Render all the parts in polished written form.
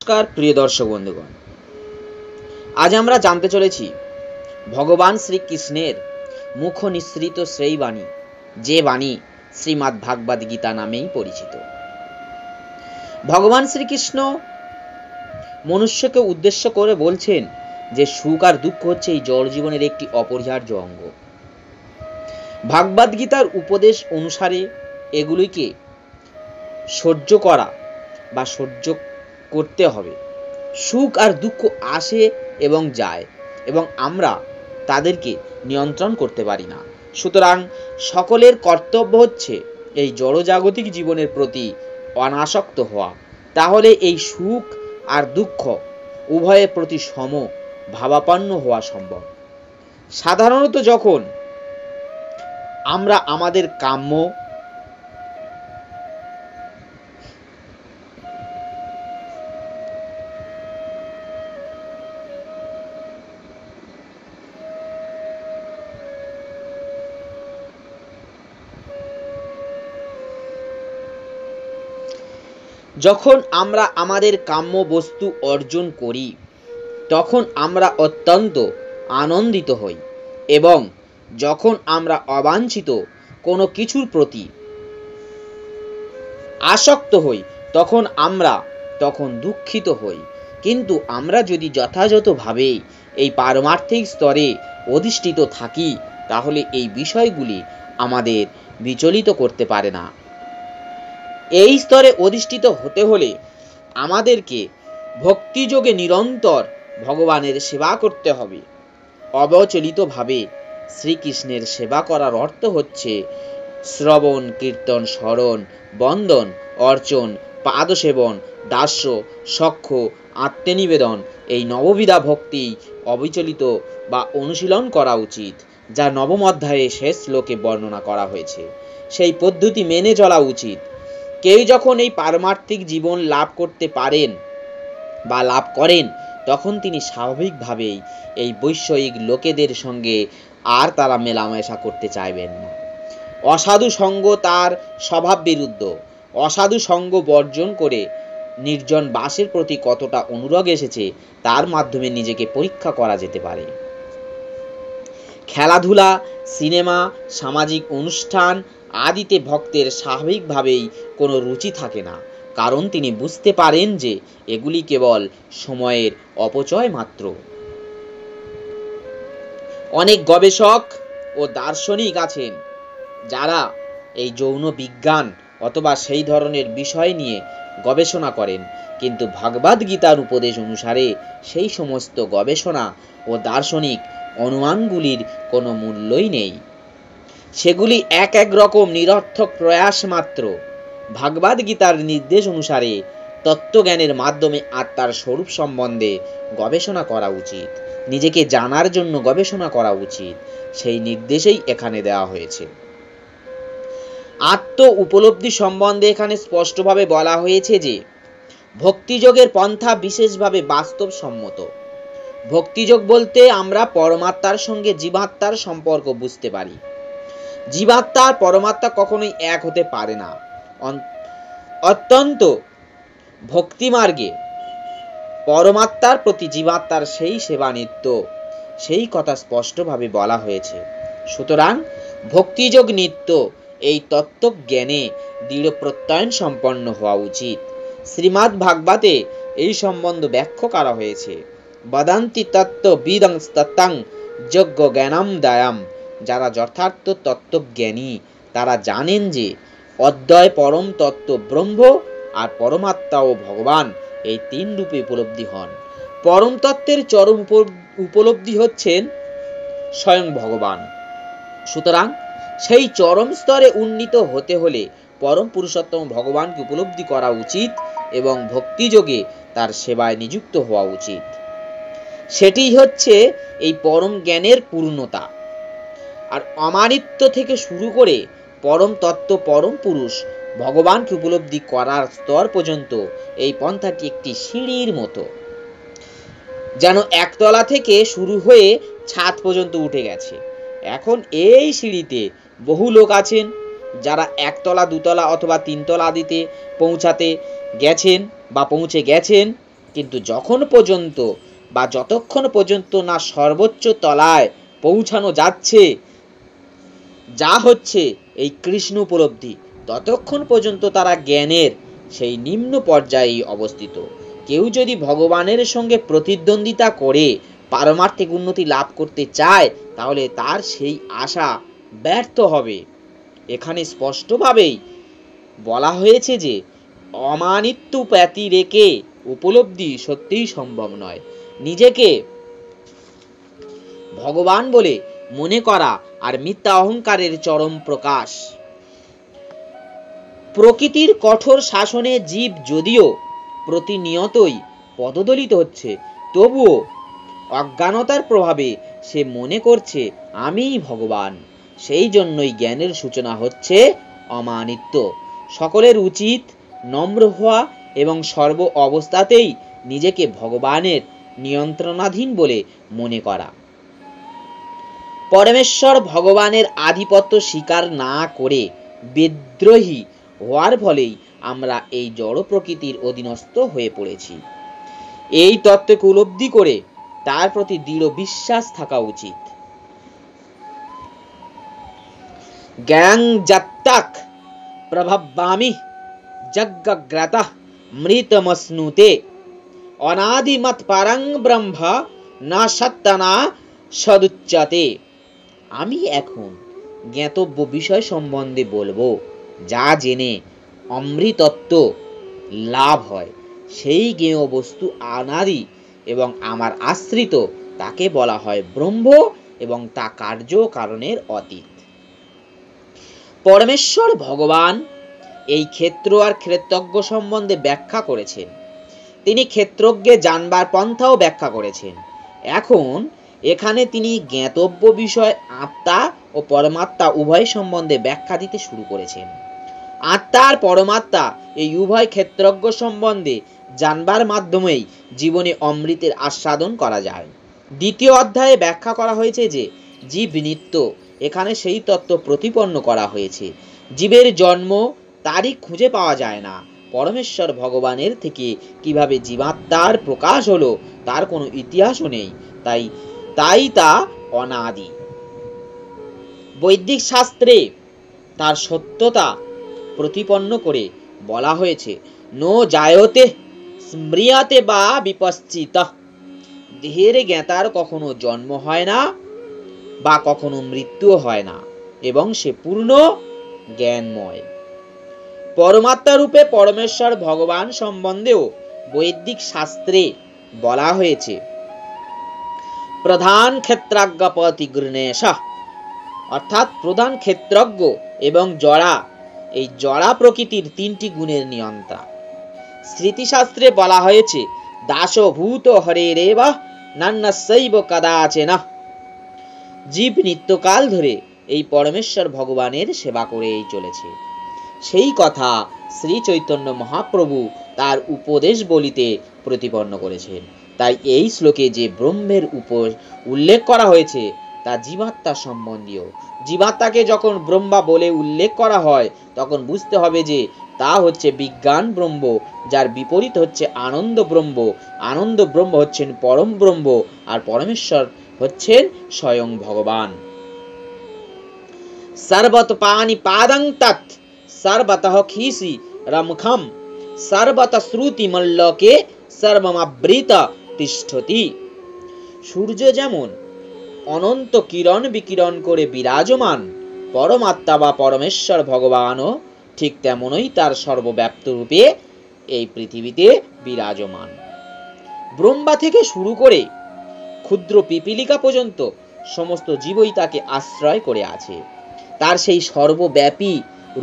নমস্কার প্রিয় দর্শক বন্ধুগণ, আজ আমরা জানতে চলেছি ভগবান শ্রীকৃষ্ণের মুখ নিঃসৃত সেই বাণী, যে বাণী শ্রীমদ্ ভাগবত গীতা নামেই পরিচিত। ভগবান শ্রীকৃষ্ণ মনুষ্যকে উদ্দেশ্য করে বলছেন যে সুখ আর দুঃখ হচ্ছে এই জড় জীবনের একটি অপরিহার্য অঙ্গ। ভাগবত গীতার উপদেশ অনুসারে এগুলিকে সহ্য করা বা সহ্য করতে হবে। সুখ আর দুঃখ আসে এবং যায় এবং আমরা তাদেরকে নিয়ন্ত্রণ করতে পারি না। সুতরাং সকলের কর্তব্য হচ্ছে এই জড়জাগতিক জীবনের প্রতি অনাসক্ত হওয়া। তাহলে এই সুখ আর দুঃখ উভয়ের প্রতি সম ভাবাপন্ন হওয়া সম্ভব। সাধারণত যখন আমরা আমাদের কাম্য আমাদের কাম্য বস্তু অর্জন করি, তখন আমরা অত্যন্ত আনন্দিত হই এবং যখন আমরা অবাঞ্ছিত কোনো কিছুর প্রতি আসক্ত হই তখন দুঃখিত হই। কিন্তু আমরা যদি যথাযথভাবে এই পারমার্থিক স্তরে অধিষ্ঠিত থাকি, তাহলে এই বিষয়গুলি আমাদের বিচলিত করতে পারে না। এই স্তরে অধিষ্ঠিত হতে হলে আমাদেরকে ভক্তিযোগে নিরন্তর ভগবানের সেবা করতে হবে। অবচলিতভাবে শ্রীকৃষ্ণের সেবা করার অর্থ হচ্ছে শ্রবণ, কীর্তন, স্মরণ, বন্দন, অর্চন, পাদসেবন, দাস্য, সখ্য, আত্মনিবেদন, এই নববিধা ভক্তি অবিচলিত বা অনুশীলন করা উচিত, যা নবম অধ্যায়ে শেষ শ্লোকে বর্ণনা করা হয়েছে। সেই পদ্ধতি মেনে চলা উচিত। কেউ যখন এই পারমার্থিক জীবন লাভ করতে পারেন বা লাভ করেন, তখন তিনি স্বাভাবিকভাবেই এই বৈষয়িক লোকেদের সঙ্গে আর তারা মেলামেশা করতে চাইবেন না। অসাধু সঙ্গ তার স্বভাব বিরুদ্ধ। অসাধু সঙ্গ বর্জন করে নির্জন বাসের প্রতি কতটা অনুরাগ এসেছে তার মাধ্যমে নিজেকে পরীক্ষা করা যেতে পারে। খেলাধুলা, সিনেমা, সামাজিক অনুষ্ঠান আদিতে ভক্তের স্বাভাবিকভাবেই কোনো রুচি থাকে না, কারণ তিনি বুঝতে পারেন যে এগুলি কেবল সময়ের অপচয় মাত্র। অনেক গবেষক ও দার্শনিক আছেন যারা এই যৌন বিজ্ঞান অথবা সেই ধরনের বিষয় নিয়ে গবেষণা করেন, কিন্তু ভাগবত গীতার উপদেশ অনুসারে সেই সমস্ত গবেষণা ও দার্শনিক অনুমানগুলির কোনো মূল্যই নেই। সেগুলি এক রকম নিরর্থক প্রয়াস মাত্র। ভাগবত গীতার নির্দেশ অনুসারে তত্ত্বজ্ঞানের মাধ্যমে আত্মার স্বরূপ সম্বন্ধে গবেষণা করা উচিত, নিজেকে জানার জন্য গবেষণা করা উচিত। সেই নির্দেশেই এখানে দেওয়া হয়েছে। আত্ম উপলব্ধি সম্বন্ধে এখানে স্পষ্টভাবে বলা হয়েছে যে ভক্তিযোগের পন্থা বিশেষভাবে বাস্তবসম্মত। ভক্তিযোগ বলতে আমরা পরমাত্মার সঙ্গে জীবাত্মার সম্পর্ক বুঝতে পারি। জীবাত্মা আর পরমাত্মা কখনোই এক হতে পারে না। অত্যন্ত ভক্তিমার্গে পরমাত্মার প্রতি জীবাত্মার সেই সেবা নিত্য, সেই কথা স্পষ্টভাবে বলা হয়েছে। সুতরাং ভক্তিযোগ নিত্য এই তত্ত্বজ্ঞানে দৃঢ় প্রত্যয়ন সম্পন্ন হওয়া উচিত। শ্রীমদ্ ভাগবতে এই সম্বন্ধ ব্যাখ্যা করা হয়েছে। বদন্তি তত্ত্ববিদং তত্ত্বং যজ্ঞ জ্ঞানম দায়াম। যারা যথার্থ তত্ত্বজ্ঞানী তারা জানেন যে অদ্বয় পরম তত্ত্ব ব্রহ্ম আর পরমাত্মা ও ভগবান এই তিন রূপে উপলব্ধি হন। পরম তত্ত্বের চরম উপলব্ধি হচ্ছেন স্বয়ং ভগবান। সুতরাং সেই চরম স্তরে উন্নীত হতে হলে পরম পুরুষোত্তম ভগবানকে উপলব্ধি করা উচিত এবং ভক্তিযোগে তার সেবায় নিযুক্ত হওয়া উচিত। সেটি হচ্ছে এই পরম জ্ঞানের পূর্ণতা। আর অমানিত্য থেকে শুরু করে পরম তত্ত্ব, পরম পুরুষ ভগবানকে উপলব্ধি করার স্তর পর্যন্ত এই পন্থাটি একটি সিঁড়ির মতো, যেন একতলা থেকে শুরু হয়ে ছাদ পর্যন্ত উঠে গেছে। এখন এই সিঁড়িতে বহু লোক আছেন যারা একতলা, দুতলা অথবা তিনতলা আদিতে পৌঁছাতে গেছেন বা পৌঁছে গেছেন, কিন্তু যতক্ষণ পর্যন্ত না সর্বোচ্চ তলায় পৌঁছানো যাচ্ছে, যা হচ্ছে এই কৃষ্ণ উপলব্ধি, ততক্ষণ পর্যন্ত তারা জ্ঞানের সেই নিম্ন পর্যায়ে অবস্থিত। কেউ যদি ভগবানের সঙ্গে প্রতিদ্বন্দ্বিতা করে পারমার্থিক উন্নতি লাভ করতে চায়, তাহলে তার সেই আশা ব্যর্থ হবে। এখানে স্পষ্টভাবেই বলা হয়েছে যে অমানিত্য প্যাতি রেখে উপলব্ধি সত্যিই সম্ভব নয়। নিজেকে ভগবান বলে মনে করা আর মিথ্যা অহংকারের চরম প্রকাশ। প্রকৃতির কঠোর শাসনে জীব যদিও প্রতিনিয়তই পদদলিত হচ্ছে, তবুও অজ্ঞানতার প্রভাবে সে মনে করছে আমিই ভগবান। সেই জন্যই জ্ঞানের সূচনা হচ্ছে অমানিত্য। সকলের উচিত নম্র হওয়া এবং সর্ব অবস্থাতেই নিজেকে ভগবানের নিয়ন্ত্রণাধীন বলে মনে করা। পরমেশ্বর ভগবানের আধিপত্য স্বীকার না করে বিদ্রোহী হওয়ার ফলেই আমরা এই জড় প্রকৃতির অধীনস্থ হয়ে পড়েছি। এই তত্ত্বকে উপলব্ধি করে তার প্রতি দৃঢ় বিশ্বাস থাকা উচিত। জ্ঞান জাত্তাক প্রভাবামি যজ্ঞগ্রতা মৃতমস্নুতে অনাদিমত পারং ব্রহ্ম না সত্যনা সদুচ্যতে। আমি এখন জ্ঞাতব্য বিষয় সম্বন্ধে বলবো, যা জেনে অমৃতত্ব লাভ হয়। সেই জ্ঞেয় বস্তু অনাদি এবং আমার আশ্রিত, তাকে বলা হয় ব্রহ্ম এবং তা কার্য কারণের অতীত। পরমেশ্বর ভগবান এই ক্ষেত্র আর ক্ষেত্রজ্ঞ সম্বন্ধে ব্যাখ্যা করেছেন। তিনি ক্ষেত্রজ্ঞে জানবার পন্থাও ব্যাখ্যা করেছেন। এখন এখানে তিনি জ্ঞাতব্য বিষয় আত্মা ও পরমাত্মা উভয় সম্বন্ধে ব্যাখ্যা দিতে শুরু করেছেন। আত্মা আর পরমাত্মা এই উভয় ক্ষেত্রজ্ঞ সম্বন্ধে জানবার মাধ্যমেই জীবনে অমৃতের আস্বাদন করা যায়। দ্বিতীয় অধ্যায়ে ব্যাখ্যা করা হয়েছে যে জীব নিত্য। এখানে সেই তত্ত্ব প্রতিপন্ন করা হয়েছে। জীবের জন্ম তারিখ খুঁজে পাওয়া যায় না। পরমেশ্বর ভগবানের থেকে কিভাবে জীবাত্মার প্রকাশ হলো তার কোনো ইতিহাসও নেই, তাই তা অনাদি। বৈদিক শাস্ত্রে তার সত্যতা প্রতিপন্ন করে বলা হয়েছে নো জায়তে স্মৃয়তে বা বিপশ্চিত। দেহের জ্ঞাতার কখনো জন্ম হয় না বা কখনো মৃত্যু হয় না এবং সে পূর্ণ জ্ঞানময়। পরমাত্মা রূপে পরমেশ্বর ভগবান সম্বন্ধেও বৈদিক শাস্ত্রে বলা হয়েছে প্রধান ক্ষেত্রাজ্ঞপতি গৃণেশ, অর্থাৎ প্রধান ক্ষেত্রজ্ঞ এবং জড়া, এই জড়া প্রকৃতির তিনটি গুণের নিয়ন্ত্রণ। স্মৃতিশাস্ত্রে বলা হয়েছে দাসভূত হরেরেব নান্যস্যৈব কদাচন। জীব নিত্যকাল ধরে এই পরমেশ্বর ভগবানের সেবা করেই চলেছে। সেই কথা শ্রী চৈতন্য মহাপ্রভু তার উপদেশ বলিতে প্রতিপন্ন করেছেন। তাই এই শ্লোকে যে ব্রহ্মের উল্লেখ করা হয়েছে তা জীবাত্মা সম্বন্ধীয়। জীবাত্মাকে যখন ব্রহ্মা বলে উল্লেখ করা হয়, তখন বুঝতে হবে যে তা হচ্ছে বিজ্ঞান ব্রহ্ম, যার বিপরীত হচ্ছে আনন্দ ব্রহ্ম। আনন্দ ব্রহ্ম হচ্ছেন পরম ব্রহ্ম, আর পরমেশ্বর হচ্ছেন স্বয়ং ভগবান। সর্বত পানি পাদং তৎ সর্বতঃ খিসি রমখম সর্বত শ্রুতি মল্লকে সর্বমাবৃত তিষ্ঠতি। সূর্য যেমন অনন্ত কিরণ বিকিরণ করে বিরাজমান, পরমাত্মা বা পরমেশ্বর ভগবানও ঠিক তেমনই তার সর্বব্যাপ্ত রূপে এই পৃথিবীতে বিরাজমান। ব্রহ্মা থেকে শুরু করে ক্ষুদ্র পিপীলিকা পর্যন্ত সমস্ত জীবই তাকে আশ্রয় করে আছে। তার সেই সর্বব্যাপী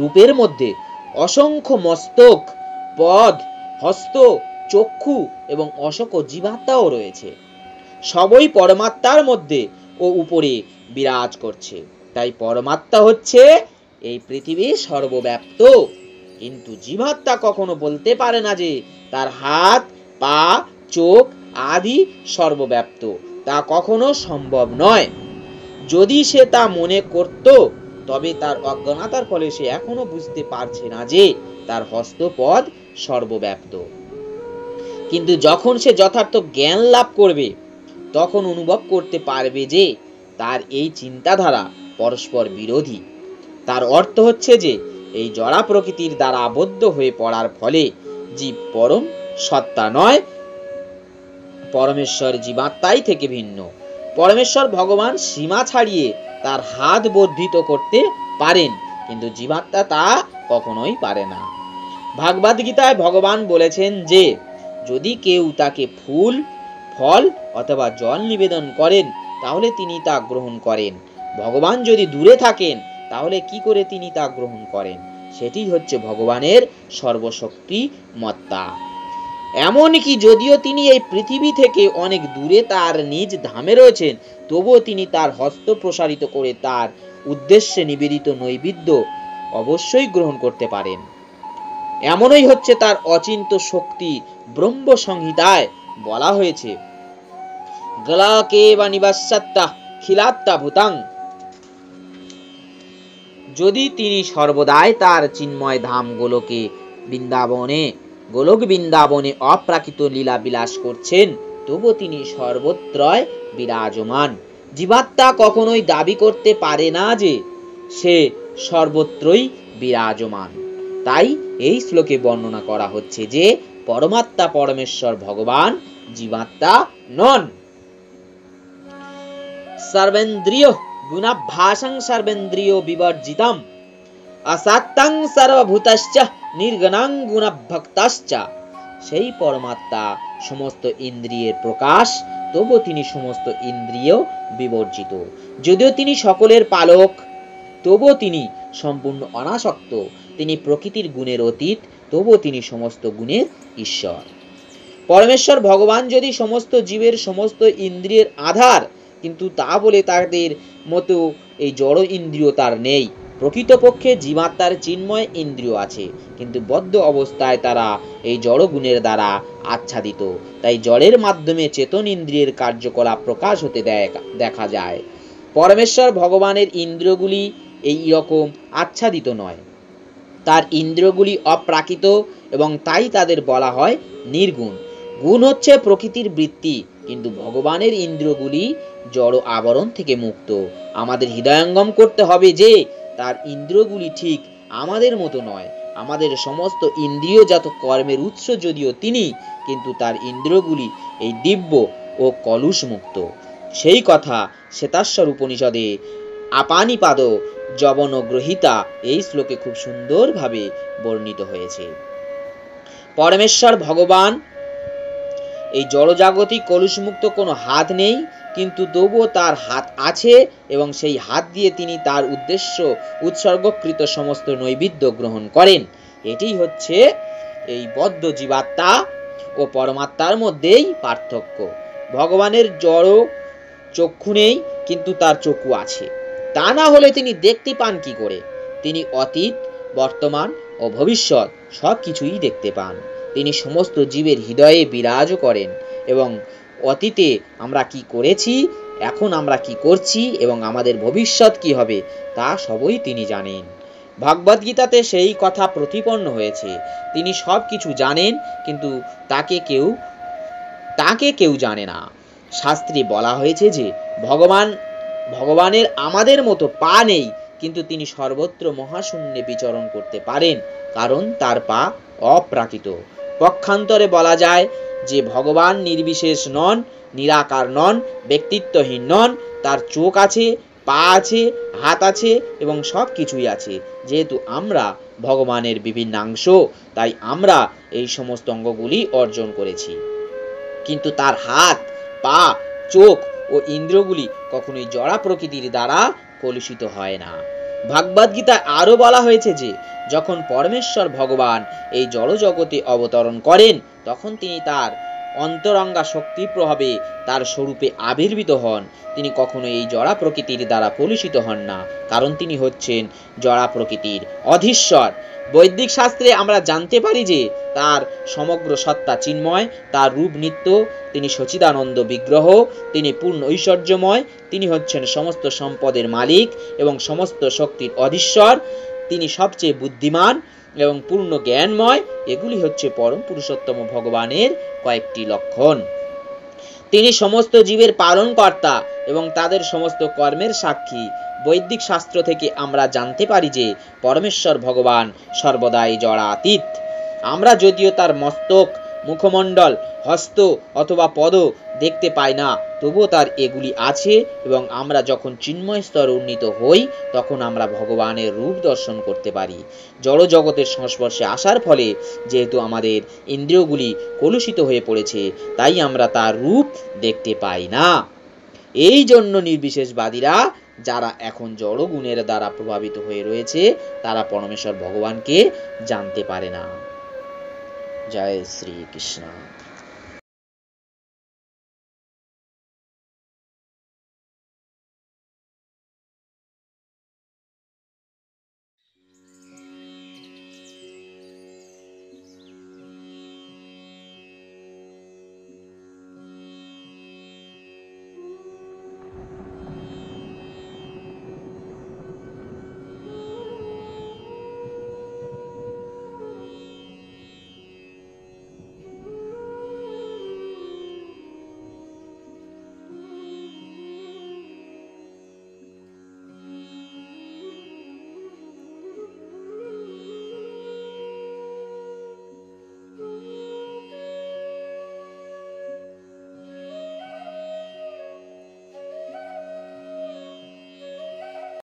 রূপের মধ্যে অসংখ্য মস্তক, পদ, হস্ত, চক্ষু এবং অসংখ্য জীবাত্মাও রয়েছে। সবই পরমাত্মার মধ্যে ও উপরে বিরাজ করছে। তাই পরমাত্মা হচ্ছে এই পৃথিবীর সর্বব্যাপ্ত। কিন্তু জীবাত্মা কখনো বলতে পারে না যে তার হাত, পা, চোখ আদি সর্বব্যাপ্ত। তা কখনো সম্ভব নয়। যদি সে তা মনে করত, তবে তার অজ্ঞানতার ফলে সে এখনো বুঝতে পারছে না যে তার হস্তপদ সর্বব্যাপ্ত। কিন্তু যখন সে যথার্থ জ্ঞান লাভ করবে তখন অনুভব করতে পারবে যে তার এই চিন্তাধারা পরস্পর বিরোধী। তার অর্থ হচ্ছে যে এই জড়া প্রকৃতির দ্বারা আবদ্ধ হয়ে পড়ার ফলে জীব পরম সত্তা নয়, পরমেশ্বর জীবাত্মাই থেকে ভিন্ন। পরমেশ্বর ভগবান সীমা ছাড়িয়ে তার হাত বর্ধিত করতে পারেন, কিন্তু জীবাত্মা তা কখনোই পারে না। ভাগবত গীতায় ভগবান বলেছেন যে যদি কেউ তাকে ফুল, ফল অথবা জল নিবেদন করেন তাহলে তিনি তা গ্রহণ করেন। ভগবান যদি দূরে থাকেন তাহলে কি করে তিনি তা গ্রহণ করেন? সেটি হচ্ছে ভগবানের সর্বশক্তিমত্তা। এমনকি যদিও তিনি এই পৃথিবী থেকে অনেক দূরে তার নিজ ধামে রয়েছেন, তবুও তিনি তার হস্ত প্রসারিত করে তার উদ্দেশ্যে নিবেদিত নৈবেদ্য অবশ্যই গ্রহণ করতে পারেন। এমনই হচ্ছে তার অচিন্ত শক্তি। ব্রহ্ম সংহিতায় বলা হয়েছে, গলাকে বা নিবাসাত্তা খিলাত্তা ভূতাং। যদি তিনি সর্বদাই তার চিন্ময় ধাম গোলক বৃন্দাবনে অপ্রাকৃত লীলা বিলাস করছেন, তবু তিনি সর্বত্রই বিরাজমান। জীবাত্মা কখনোই দাবি করতে পারে না যে সে সর্বত্রই বিরাজমান। তাই এই শ্লোকে বর্ণনা করা হচ্ছে যে পরমাত্মা পরমেশ্বর ভগবান জীবাত্মা নন। সর্বেন্দ্রিয় গুণাভাসং সর্বেন্দ্রিয় বিবর্জিতম অসক্তং সর্বভূতশ্চ নির্গুণং গুণভক্তশ্চ। সেই পরমাত্মা সমস্ত ইন্দ্রিয়ের প্রকাশ, তবু তিনি সমস্ত ইন্দ্রিয় বিবর্জিত। যদিও তিনি সকলের পালক, তবুও তিনি সম্পূর্ণ অনাসক্ত। তিনি প্রকৃতির গুণের অতীত, তবুও তিনি সমস্ত গুণের ঈশ্বর। পরমেশ্বর ভগবান যদি সমস্ত জীবের সমস্ত ইন্দ্রিয়ের আধার, কিন্তু তা বলে তাদের মতো এই জড় ইন্দ্রিয় তার নেই। প্রকৃতপক্ষে জীবাত্মার চিন্ময় ইন্দ্রিয় আছে, কিন্তু বদ্ধ অবস্থায় তারা এই জড় গুণের দ্বারা আচ্ছাদিত। তাই জড়ের মাধ্যমে চেতন ইন্দ্রিয়ের কার্যকলাপ প্রকাশ হতে দেখা যায়। পরমেশ্বর ভগবানের ইন্দ্রিয়গুলি এই রকম আচ্ছাদিত নয়, তার ইন্দ্রিয়গুলি অপ্রাকৃত এবং তাই তাদের বলা হয় নির্গুণ। গুণ হচ্ছে প্রকৃতির বৃত্তি, কিন্তু ভগবানের ইন্দ্রিয়গুলি জড় আবরণ থেকে মুক্ত। আমাদের হৃদয়ঙ্গম করতে হবে যে তার ইন্দ্রিয়গুলি ঠিক আমাদের মতো নয়। আমাদের সমস্ত ইন্দ্রিয়জাত কর্মের উৎস যদিও তিনি, কিন্তু তার ইন্দ্রিয়গুলি এই দিব্য ও কলুষ মুক্ত। সেই কথা শ্বেতাশ্বর উপনিষদে আপানিপাদ যবন গ্রহিতা এই শ্লোকে খুব সুন্দরভাবে বর্ণিত হয়েছে। পরমেশ্বর ভগবান এই জড়জাগতিক কলুষমুক্ত কোনো হাত নেই, কিন্তু তবুও তার হাত আছে এবং সেই হাত দিয়ে তিনি তার উদ্দেশ্য উৎসর্গকৃত সমস্ত নৈবেদ্য গ্রহণ করেন। এটি হচ্ছে এই বদ্ধ জীবাত্মা ও পরমাত্মার মধ্যেই পার্থক্য। ভগবানের জড় চক্ষু নেই, কিন্তু তার চক্ষু আছে। তা না হলে তিনি দেখতে পান কি করে? তিনি অতীত, বর্তমান ও ভবিষ্যৎ সব কিছুই দেখতে পান। তিনি সমস্ত জীবের হৃদয়ে বিরাজ করেন এবং অতীতে আমরা কি করেছি, এখন আমরা কি করছি এবং আমাদের ভবিষ্যৎ কি হবে তা সবই তিনি জানেন। ভাগবত গীতাতে সেই কথা প্রতিপন্ন হয়েছে। তিনি সব কিছু জানেন, কিন্তু তাকে কেউ জানে না। শাস্ত্রে বলা হয়েছে যে ভগবানের আমাদের মতো পা নেই, কিন্তু তিনি সর্বত্র মহাশূন্যে বিচরণ করতে পারেন, কারণ তার পা অপ্রাকৃত। পক্ষান্তরে বলা যায় যে ভগবান নির্বিশেষ নন, নিরাকার নন, ব্যক্তিত্বহীন নন। তার চোখ আছে, পা আছে, হাত আছে এবং সব কিছুই আছে। যেহেতু আমরা ভগবানের বিভিন্নাংশ, তাই আমরা এই সমস্ত অঙ্গগুলি অর্জন করেছি, কিন্তু তার হাত, পা, চোখ ও ইন্দ্রিয়গুলি কখনোই জড়া প্রকৃতির দ্বারা কলুষিত হয় না। ভাগবত গীতায় আরো বলা হয়েছে যে যখন পরমেশ্বর ভগবান এই জড় জগতে অবতরণ করেন, তখন তিনি তার অন্তরঙ্গা শক্তির প্রভাবে তার স্বরূপে আবির্ভূত হন। তিনি কখনো এই জড়া প্রকৃতির দ্বারা কলুষিত হন না, কারণ তিনি হচ্ছেন জড়া প্রকৃতির অধীশ্বর। বৈদিক শাস্ত্রে আমরা জানতে পারি যে তার সমগ্র সত্তা চিন্ময়, তার রূপ নিত্য, তিনি সচিদানন্দ বিগ্রহ, তিনি পূর্ণ ঐশ্বর্যময়, তিনি হচ্ছেন সমস্ত সম্পদের মালিক এবং সমস্ত শক্তির অধীশ্বর। তিনি সবচেয়ে বুদ্ধিমান, এবং পূর্ণ জ্ঞানময়, এগুলি হচ্ছে পরম পুরুষোত্তম ভগবানের কয়েকটি লক্ষণ। তিনি সমস্ত জীবের পালনকর্তা এবং তাদের সমস্ত কর্মের সাক্ষী। বৈদিক শাস্ত্র থেকে আমরা জানতে পারি যে পরমেশ্বর ভগবান সর্বদাই জড়াতীত। আমরা যদিও তার মস্তক, মুখমণ্ডল, হস্ত অথবা পদ দেখতে পাই না, তবুও তার এগুলি আছে, এবং আমরা যখন চিন্ময় স্তরে উন্নীত হই তখন আমরা ভগবানের রূপ দর্শন করতে পারি। জড় জগতের সংস্পর্শে আসার ফলে যেহেতু আমাদের ইন্দ্রিয়গুলি কলুষিত হয়ে পড়েছে, তাই আমরা তার রূপ দেখতে পাই না। এই জন্য নির্বিশেষবাদীরা, যারা এখন জড় গুণের দ্বারা প্রভাবিত হয়ে রয়েছে, তারা পরমেশ্বর ভগবানকে জানতে পারে না। জয় শ্রী কৃষ্ণ।